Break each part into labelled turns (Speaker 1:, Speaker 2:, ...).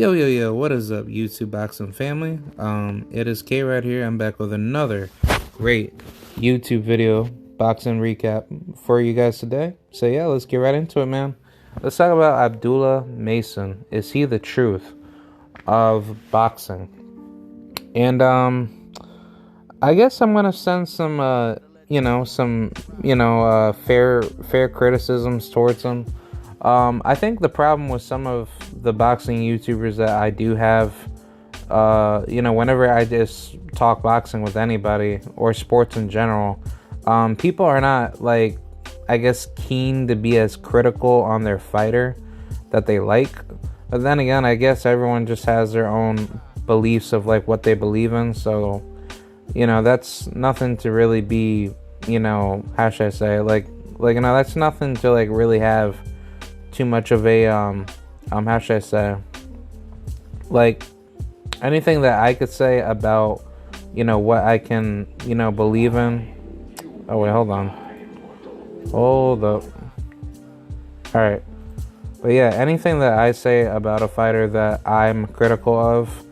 Speaker 1: Yo, what is up, YouTube boxing family? It is K right here. I'm back with another great YouTube video boxing recap for you guys today. So yeah, let's get right into it, man. Let's talk about Abdullah Mason. Is he the truth of boxing? And I guess I'm gonna send some fair criticisms towards him. I think the problem with some of the boxing YouTubers that I do have, whenever I just talk boxing with anybody or sports in general, people are not, like, I guess, keen to be as critical on their fighter that they like. But then again, I guess everyone just has their own beliefs of, like, what they believe in. So, that's nothing to really be, how should I say, that's nothing to, like, really have too much of a how should I say, like, anything that I could say about what I can believe in. Oh wait, hold up. All right. But yeah, anything that I say about a fighter that I'm critical of,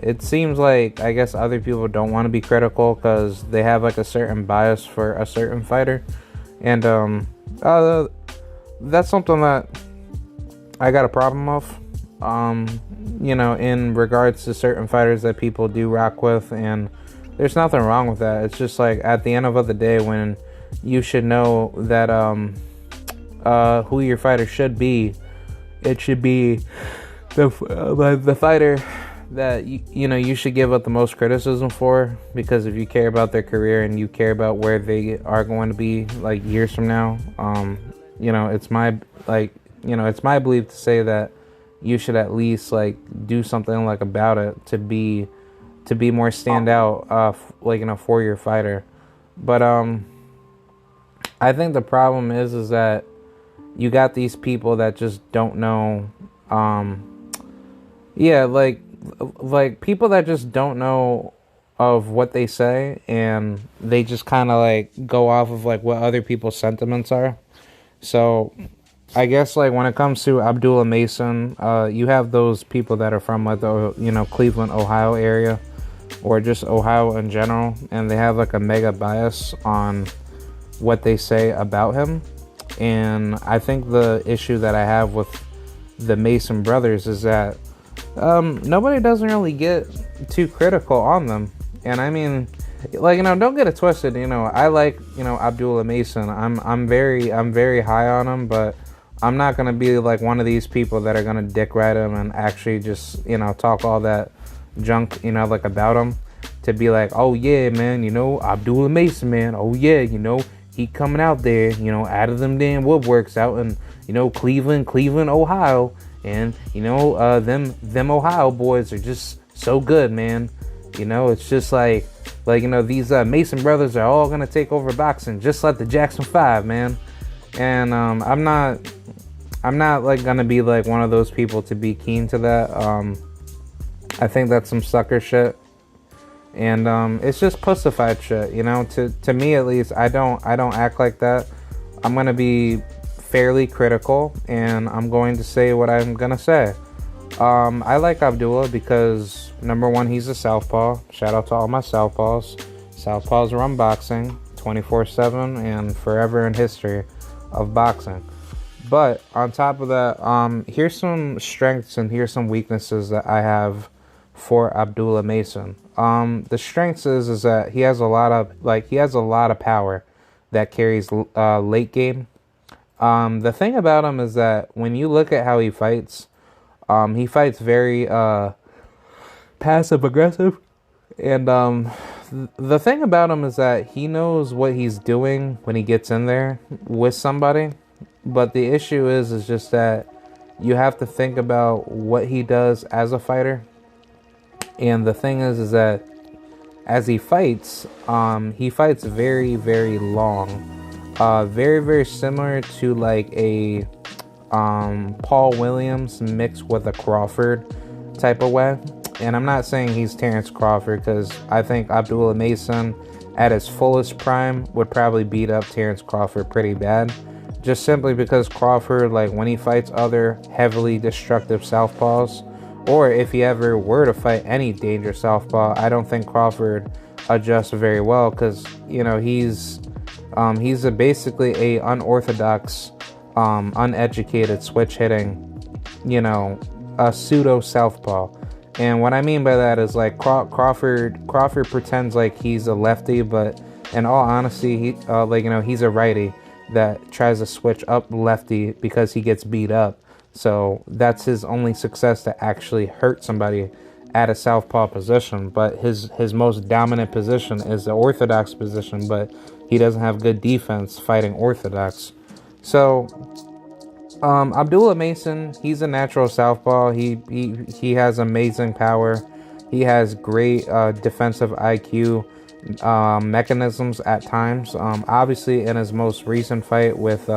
Speaker 1: it seems like, I guess, other people don't want to be critical because they have, like, a certain bias for a certain fighter. And that's something that I got a problem of, in regards to certain fighters that people do rock with, and there's nothing wrong with that. It's just like, at the end of the day, when you should know that who your fighter should be, it should be the fighter that you should give up the most criticism for, because if you care about their career and you care about where they are going to be, like, years from now, it's my belief to say that you should at least, like, do something, like, about it to be more standout, for your fighter. But I think the problem is that you got these people that just don't know, like people that just don't know of what they say, and they just kind of, like, go off of, like, what other people's sentiments are. So I guess, like, when it comes to Abdullah Mason, you have those people that are from, like, the Cleveland, Ohio area, or just Ohio in general, and they have, like, a mega bias on what they say about him. And I think the issue that I have with the Mason brothers is that nobody doesn't really get too critical on them. And I mean, like, don't get it twisted. I like, Abdullah Mason. I'm very high on him, but I'm not gonna be like one of these people that are gonna dick ride him and actually just talk all that junk like about him, to be like, oh yeah, man, Abdullah Mason, man, oh yeah, he coming out there, out of them damn woodworks out in Cleveland, Ohio, and them Ohio boys are just so good, man. It's just like these Mason brothers are all gonna take over boxing, just like the Jackson 5, man. And I'm not like gonna be like one of those people to be keen to that. I think that's some sucker shit, and it's just pussified shit. To me at least, I don't act like that. I'm gonna be fairly critical, and I'm going to say what I'm gonna say. I like Abdullah because, number one, he's a southpaw. Shout out to all my southpaws. Southpaws run boxing 24/7 and forever in history of boxing. But on top of that, here's some strengths and here's some weaknesses that I have for Abdullah Mason. The strengths is that he has a lot of power that carries late game. The thing about him is that when you look at how he fights very passive aggressive, and the thing about him is that he knows what he's doing when he gets in there with somebody. But the issue is just that you have to think about what he does as a fighter. And the thing is that as he fights very, very long, very, very similar to like a Paul Williams mixed with a Crawford type of way. And I'm not saying he's Terrence Crawford, because I think Abdullah Mason at his fullest prime would probably beat up Terrence Crawford pretty bad. Just simply because Crawford, like, when he fights other heavily destructive southpaws, or if he ever were to fight any dangerous southpaw, I don't think Crawford adjusts very well because he's basically a unorthodox, uneducated switch hitting, a pseudo southpaw. And what I mean by that is like Crawford pretends like he's a lefty, but in all honesty, he's a righty that tries to switch up lefty because he gets beat up. So that's his only success to actually hurt somebody at a southpaw position. But his most dominant position is the orthodox position, but he doesn't have good defense fighting orthodox. So Abdullah Mason, he's a natural southpaw. He has amazing power. He has great defensive IQ, mechanisms at times. Obviously, in his most recent fight with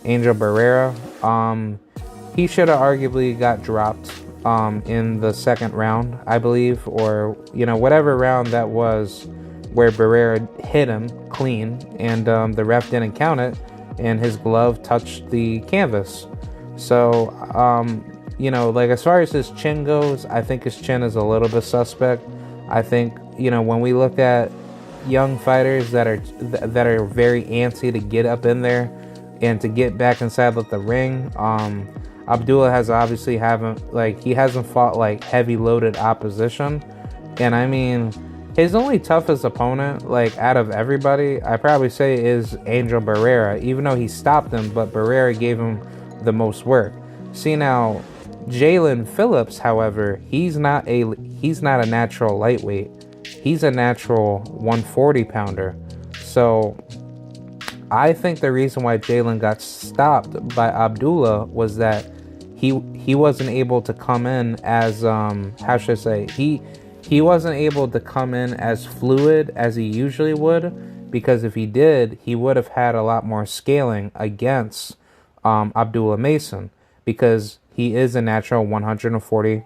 Speaker 1: Angel Barrera, he should have arguably got dropped in the second round, I believe, or whatever round that was, where Barrera hit him clean and the ref didn't count it, and his glove touched the canvas. So, as far as his chin goes, I think his chin is a little bit suspect. I think, when we look at young fighters that are very antsy to get up in there and to get back inside of the ring, Abdullah hasn't fought like heavy loaded opposition. And I mean, his only toughest opponent, like out of everybody, I probably say is Angel Barrera, even though he stopped him, but Barrera gave him the most work. See, now Jalen Phillips, however, he's not a natural lightweight. He's a natural 140 pounder. So I think the reason why Jalen got stopped by Abdullah was that he wasn't able to come in as he wasn't able to come in as fluid as he usually would, because if he did, he would have had a lot more scaling against Abdullah Mason, because he is a natural 140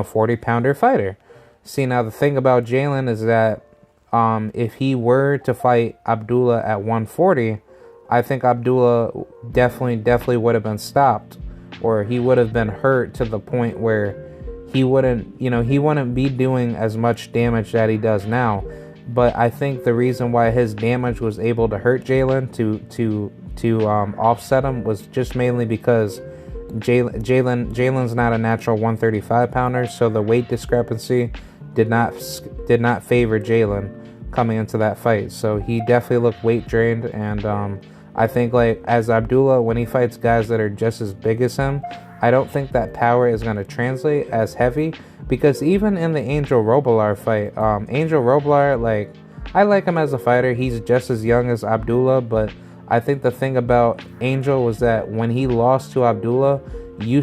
Speaker 1: 40 pounder fighter. See, now the thing about Jalen is that if he were to fight Abdullah at 140, I think Abdullah definitely would have been stopped, or he would have been hurt to the point where he wouldn't be doing as much damage that he does now. But I think the reason why his damage was able to hurt Jalen to offset him was just mainly because Jalen's not a natural 135 pounder, so the weight discrepancy did not favor Jalen coming into that fight. So he definitely looked weight drained, and I think, like, as Abdullah, when he fights guys that are just as big as him, I don't think that power is going to translate as heavy, because even in the Angel Robillard fight, Angel Robillard, like, I like him as a fighter. He's just as young as Abdullah, but I think the thing about Angel was that when he lost to Abdullah, you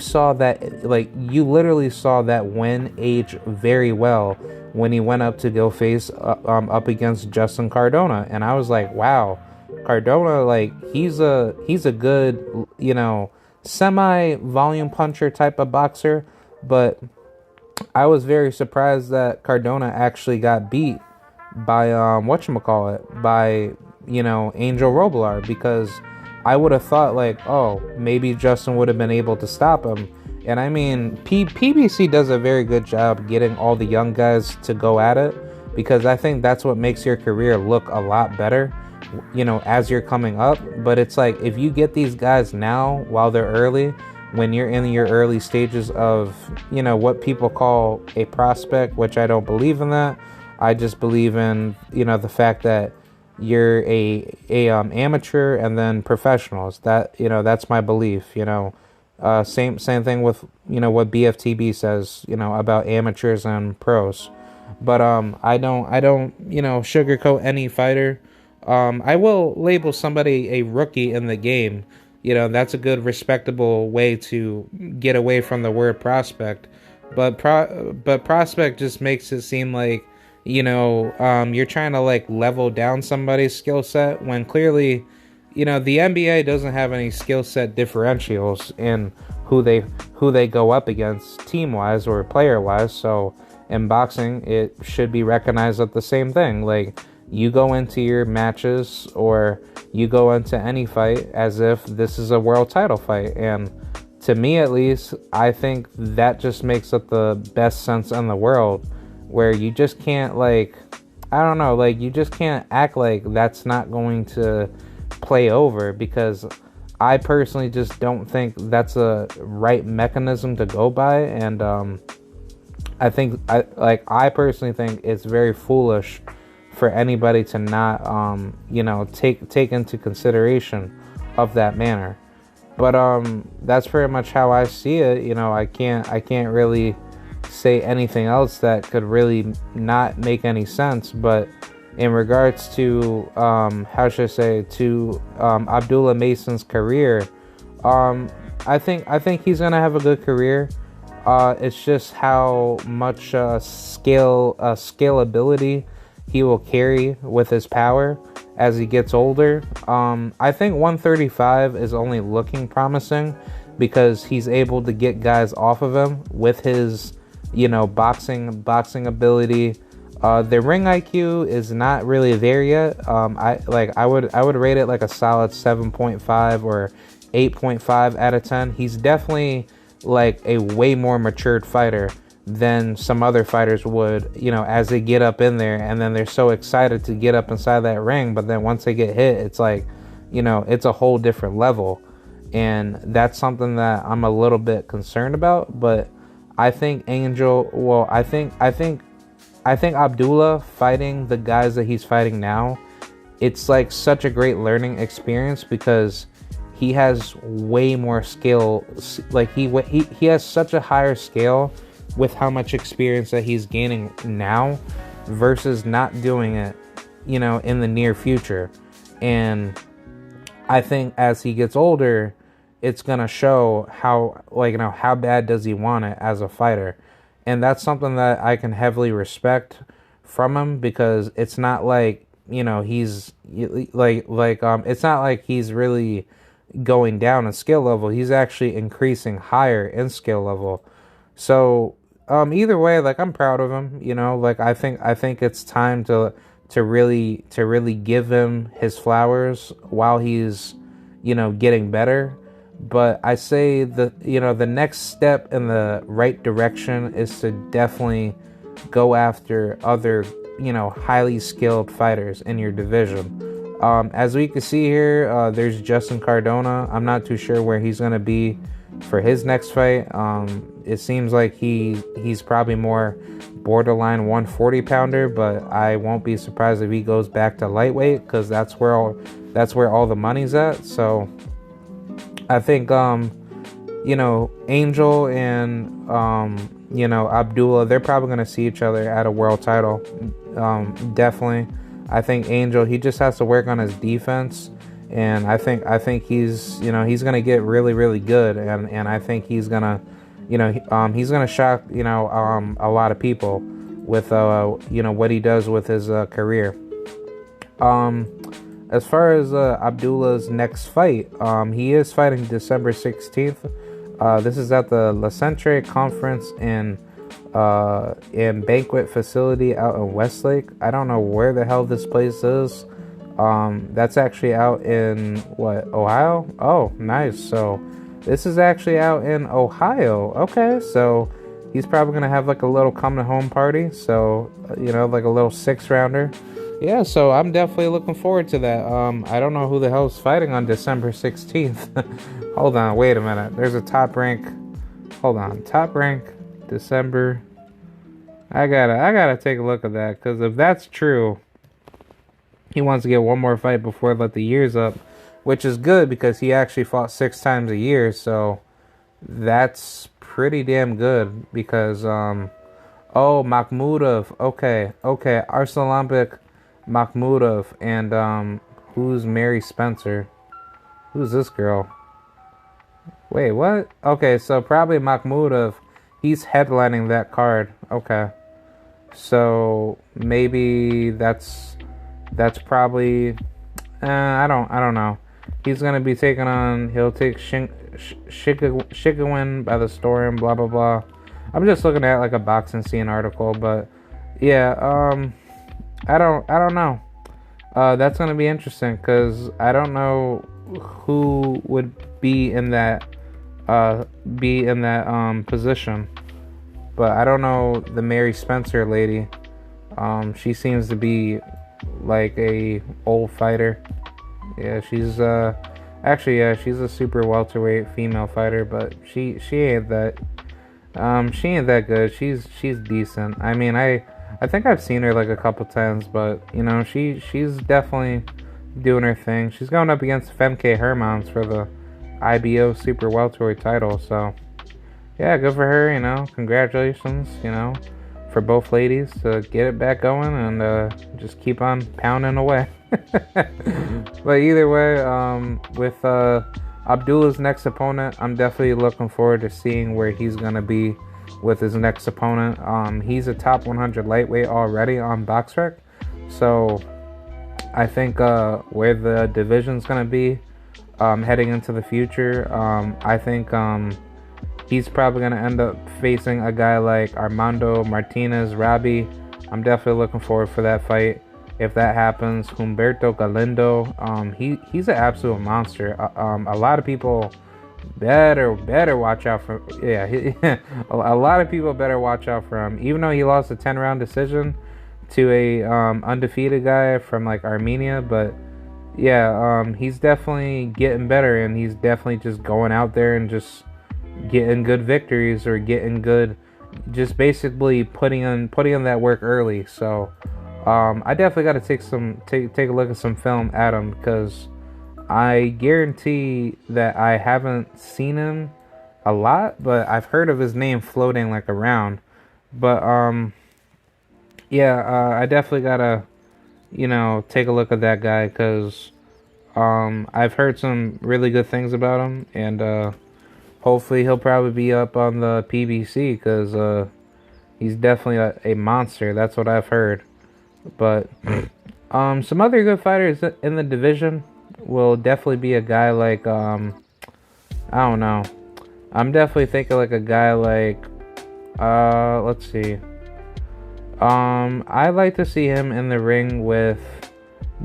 Speaker 1: literally saw that win age very well when he went up to go face up against Justin Cardona, and I was like, wow, Cardona, like, he's a good, semi-volume puncher type of boxer, but I was very surprised that Cardona actually got beat by by Angel Robillard, because I would have thought, like, oh, maybe Justin would have been able to stop him. And I mean, PBC does a very good job getting all the young guys to go at it, because I think that's what makes your career look a lot better, as you're coming up. But it's like, if you get these guys now while they're early, when you're in your early stages of, what people call a prospect, which I don't believe in that. I just believe in, the fact that you're a amateur and then professionals. That's my belief. Same thing with what BFTB says, about amateurs and pros. But I don't sugarcoat any fighter. I will label somebody a rookie in the game. That's a good, respectable way to get away from the word prospect. But prospect just makes it seem like, you're trying to, like, level down somebody's skill set, when clearly, the NBA doesn't have any skill set differentials in who they go up against team wise or player wise. So in boxing, it should be recognized at the same thing. Like, you go into your matches, or you go into any fight as if this is a world title fight, and to me at least, I think that just makes it the best sense in the world, where you just can't, like, I don't know, like, you just can't act like that's not going to play over, because I personally just don't think that's a right mechanism to go by. And I personally think it's very foolish for anybody to not take into consideration of that manner. But that's pretty much how I see it. I can't really say anything else that could really not make any sense. But in regards to how should I say, to Abdullah Mason's career, I think he's gonna have a good career. It's just how much scalability he will carry with his power as he gets older. I think 135 is only looking promising because he's able to get guys off of him with his, boxing ability. The ring IQ is not really there yet. I would rate it like a solid 7.5 or 8.5 out of 10. He's definitely like a way more matured fighter than some other fighters would, as they get up in there, and then they're so excited to get up inside that ring, but then once they get hit, it's like, it's a whole different level. And that's something that I'm a little bit concerned about. But I think I think Abdullah fighting the guys that he's fighting now, it's like such a great learning experience because he has way more skill. Like he has such a higher scale with how much experience that he's gaining now versus not doing it, in the near future. And I think as he gets older, it's gonna show how, how bad does he want it as a fighter. And that's something that I can heavily respect from him, because it's not like, he's it's not like he's really going down in skill level. He's actually increasing higher in skill level. So either way, I'm proud of him. I think it's time to really give him his flowers while he's getting better. But I say the next step in the right direction is to definitely go after other highly skilled fighters in your division. As we can see here, there's Justin Cardona. I'm not too sure where he's gonna be for his next fight. It seems like he's probably more borderline 140 pounder, but I won't be surprised if he goes back to lightweight, because that's where all the money's at. So I think Angel and Abdullah, they're probably gonna see each other at a world title. Definitely. I think Angel, he just has to work on his defense, and I think he's he's gonna get really, really good, and I think he's gonna he's gonna shock a lot of people with what he does with his career. As far as Abdullah's next fight, he is fighting December 16th. This is at the La Centre Conference in banquet facility out in Westlake. I don't know where the hell this place is. That's actually out in Ohio? Oh, nice. So this is actually out in Ohio. Okay, so he's probably gonna have like a little coming home party. So like a little 6-rounder. Yeah, so I'm definitely looking forward to that. I don't know who the hell's fighting on December 16th. Hold on, wait a minute. There's a top rank. Hold on, top rank December. I gotta take a look at that, because if that's true, he wants to get one more fight before let the year's up, which is good because he actually fought 6 times a year. So that's pretty damn good. Because Makhmudov. Okay, Arslanbek Makhmudov, and who's Mary Spencer? Who's this girl? Wait, what? Okay, so probably Makhmudov. He's headlining that card. Okay, so maybe that's probably. I don't know. He's gonna be taking on. He'll take Shikawin by the Storm. Blah blah blah. I'm just looking at like a boxing scene article, but yeah. I don't know. That's gonna be interesting because I don't know who would be in that be in that position. But I don't know the Mary Spencer lady. She seems to be like a old fighter. Yeah, she's actually, yeah, she's a super welterweight female fighter, but she ain't that she ain't that good. She's decent. I mean, I think I've seen her like a couple times, but you know, she's definitely doing her thing. She's going up against Femke Hermans for the IBO super welterweight title, so yeah, good for her, you know. Congratulations, you know, for both ladies to get it back going and just keep on pounding away. But either way, with Abdullah's next opponent, I'm definitely looking forward to seeing where he's going to be with his next opponent. He's a top 100 lightweight already on BoxRec. So I think where the division's going to be heading into the future, I think he's probably going to end up facing a guy like Armando Martinez Robbie. I'm definitely looking forward for that fight. If that happens, Humberto Galindo, he's an absolute monster. A lot of people better watch out for. Yeah, a lot of people better watch out for him. Even though he lost a 10-round decision to a undefeated guy from like Armenia, but yeah, he's definitely getting better, and he's definitely just going out there and just getting good victories or getting good, just basically putting in that work early. So I definitely got to take a look at some film at him, because I guarantee that I haven't seen him a lot, but I've heard of his name floating like around. But yeah, I definitely gotta, you know, take a look at that guy, because I've heard some really good things about him, and hopefully he'll probably be up on the PBC, because he's definitely a monster. That's what I've heard. But some other good fighters in the division will definitely be a guy like I don't know. I'm definitely thinking like a guy like let's see. I like to see him in the ring with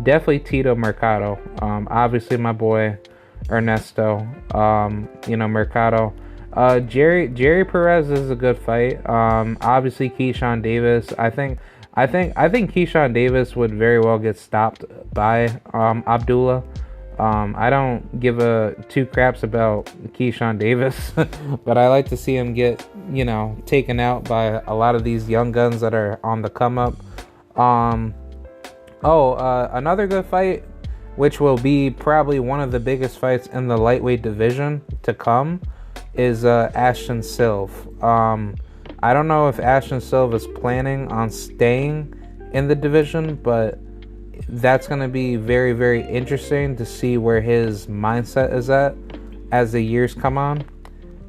Speaker 1: definitely Tito Mercado. Obviously my boy Ernesto. You know, Mercado. Jerry Perez is a good fight. Obviously Keyshawn Davis. I think Keyshawn Davis would very well get stopped by Abdullah. I don't give a two craps about Keyshawn Davis, but I like to see him get, you know, taken out by a lot of these young guns that are on the come up. Another good fight, which will be probably one of the biggest fights in the lightweight division to come, is Ashton Silva. I don't know if Ashton Silva is planning on staying in the division, but that's going to be very, very interesting to see where his mindset is at as the years come on.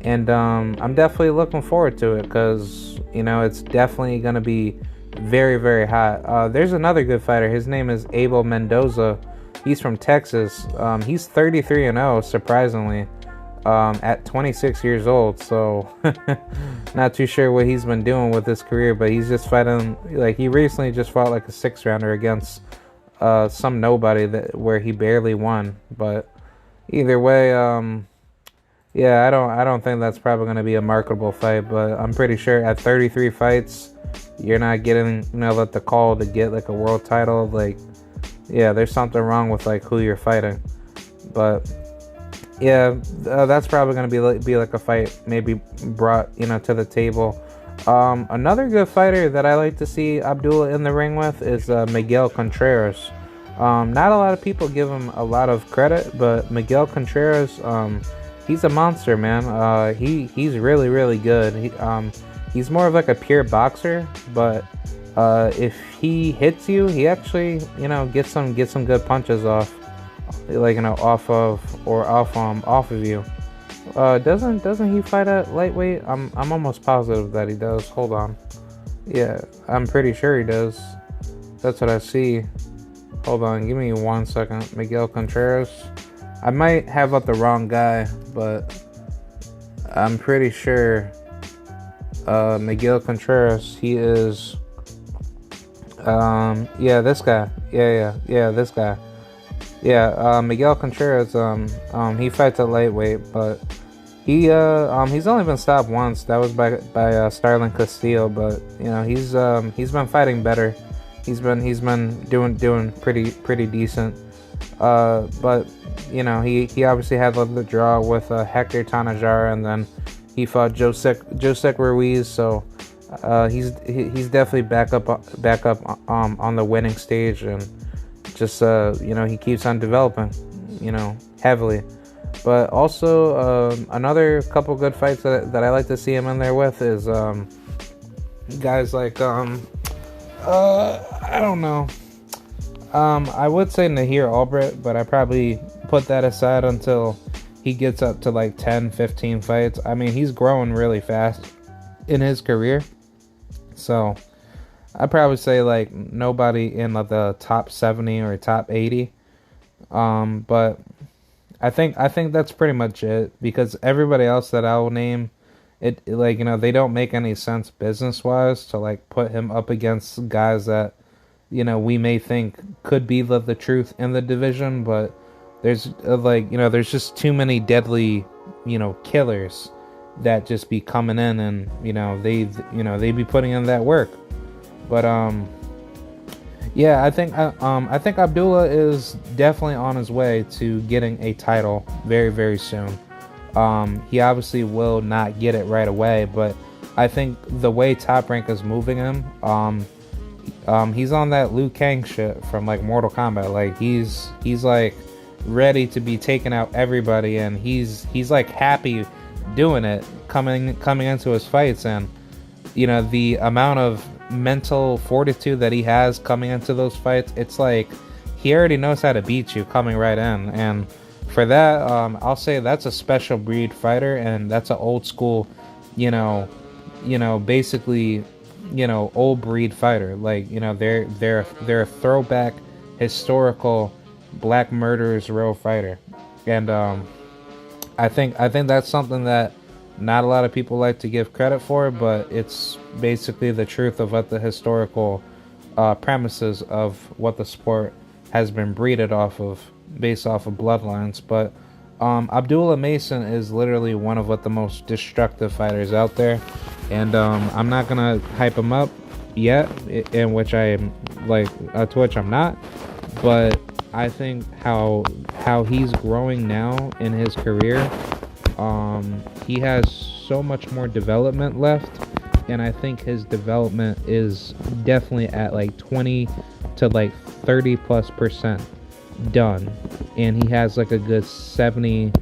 Speaker 1: And I'm definitely looking forward to it, because, you know, it's definitely going to be very, very hot. There's another good fighter. His name is Abel Mendoza. He's from Texas. He's 33-0, surprisingly. At 26 years old, so not too sure what he's been doing with his career, but he's just fighting, like, he recently just fought like a 6-rounder against some nobody where he barely won. But either way, yeah, I don't think that's probably going to be a marketable fight, but I'm pretty sure at 33 fights you're not getting, you know, the call to get like a world title. Like, yeah, there's something wrong with like who you're fighting. But yeah, that's probably going to be like a fight maybe brought, you know, to the table. Another good fighter that I like to see Abdullah in the ring with is Miguel Contreras. Not a lot of people give him a lot of credit, but Miguel Contreras, he's a monster, man. He's really, really good. He's more of like a pure boxer, but if he hits you, he actually, you know, gets some good punches off. Like, you know, off of you. Doesn't he fight at lightweight? I'm almost positive that he does. Hold on. Yeah, I'm pretty sure he does. That's what I see. Hold on, give me 1 second. Miguel Contreras. I might have up the wrong guy, but I'm pretty sure Miguel Contreras, he is this guy. Yeah, this guy. Yeah, Miguel Contreras, he fights at lightweight, but He's only been stopped once. That was by Starling Castillo, but he's been fighting better. He's been doing pretty decent. But he obviously had the draw with Hector Tanajara, and then he fought Josek Ruiz. So he's definitely back up on the winning stage, and just he keeps on developing, heavily. But also, another couple good fights that I like to see him in there with is guys like I don't know. I would say Nahir Albright, but I probably put that aside until he gets up to like 10, 15 fights. I mean, he's growing really fast in his career. So I'd probably say like nobody in the top 70 or top 80. But I think that's pretty much it, because everybody else that I will name, they don't make any sense business wise to like put him up against guys that we may think could be the truth in the division, but there's there's just too many deadly killers that just be coming in, and they be putting in that work. But yeah, I think Abdullah is definitely on his way to getting a title very, very soon. He obviously will not get it right away, but I think the way Top Rank is moving him, he's on that Liu Kang shit from like Mortal Kombat. Like he's like ready to be taking out everybody, and he's like happy doing it, coming into his fights, and the amount of mental fortitude that he has coming into those fights, it's like he already knows how to beat you coming right in. And for that, I'll say that's a special breed fighter, and that's an old school, basically, old breed fighter. Like they're a throwback historical black murderers row fighter. And I think that's something that not a lot of people like to give credit for, but it's basically the truth of what the historical premises of what the sport has been breeded off of, based off of bloodlines. But Abdullah Mason is literally one of the most destructive fighters out there, and I'm not gonna hype him up yet, in which I am to which I'm not, but I think how he's growing now in his career, he has so much more development left, and I think his development is definitely at like 20 to like 30+% done, and he has like a good 70,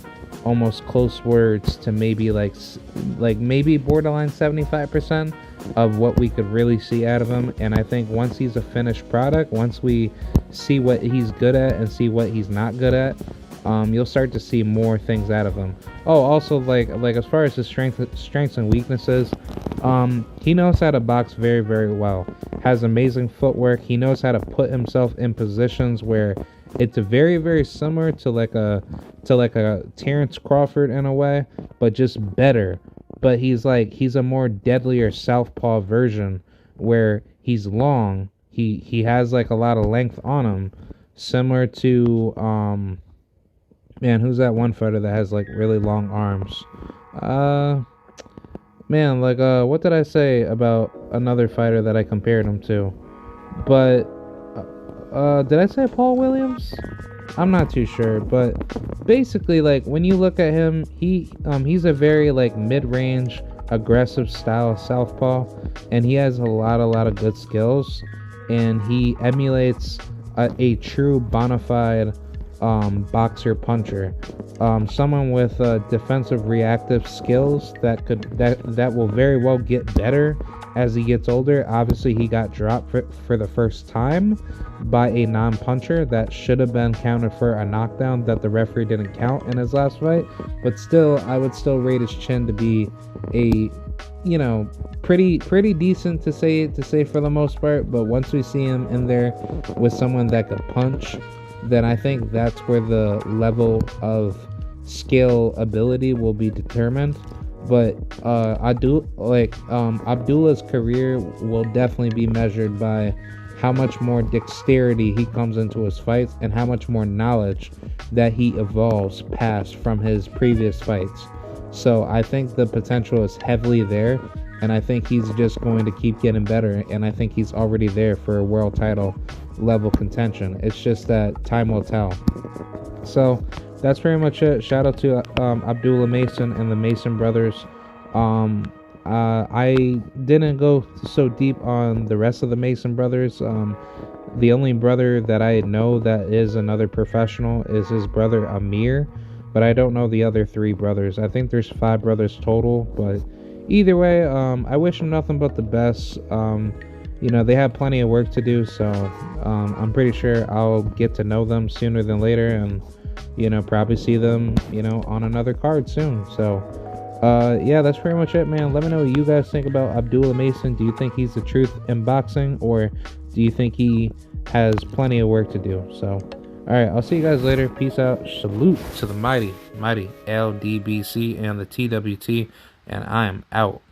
Speaker 1: almost close words to maybe maybe borderline 75% of what we could really see out of him. And I think once he's a finished product, once we see what he's good at and see what he's not good at, you'll start to see more things out of him. Oh, also like as far as his strengths and weaknesses, he knows how to box very, very well. Has amazing footwork. He knows how to put himself in positions where it's very, very similar to like a Terrence Crawford in a way, but just better. But he's a more deadlier southpaw version where he's long. He has like a lot of length on him, similar to man, who's that one fighter that has like really long arms? Man, what did I say about another fighter that I compared him to? But did I say Paul Williams? I'm not too sure, but basically, like, when you look at him, he's a very like mid-range, aggressive style southpaw, and he has a lot of good skills, and he emulates a true bona fide boxer puncher, someone with defensive reactive skills that will very well get better as he gets older. Obviously, he got dropped for the first time by a non-puncher that should have been counted for a knockdown that the referee didn't count in his last fight. But still, I would still rate his chin to be a, pretty decent to say for the most part. But once we see him in there with someone that could punch, then I think that's where the level of skill ability will be determined. But Abdullah's career will definitely be measured by how much more dexterity he comes into his fights and how much more knowledge that he evolves past from his previous fights. So I think the potential is heavily there, and I think he's just going to keep getting better. And I think he's already there for a world title level contention. It's just that time will tell. So that's pretty much it. Shout out to Abdullah Mason and the Mason brothers. I didn't go so deep on the rest of the Mason brothers. The only brother that I know that is another professional is his brother Amir, but I don't know the other three brothers. I think there's 5 brothers total, but either way, I wish them nothing but the best. They have plenty of work to do, so I'm pretty sure I'll get to know them sooner than later, and probably see them on another card soon. So yeah, that's pretty much it, man. Let me know what you guys think about Abdullah Mason. Do you think he's the truth in boxing, or do you think he has plenty of work to do? So alright, I'll see you guys later. Peace out. Salute to the mighty LDBC and the TWT, and I am out.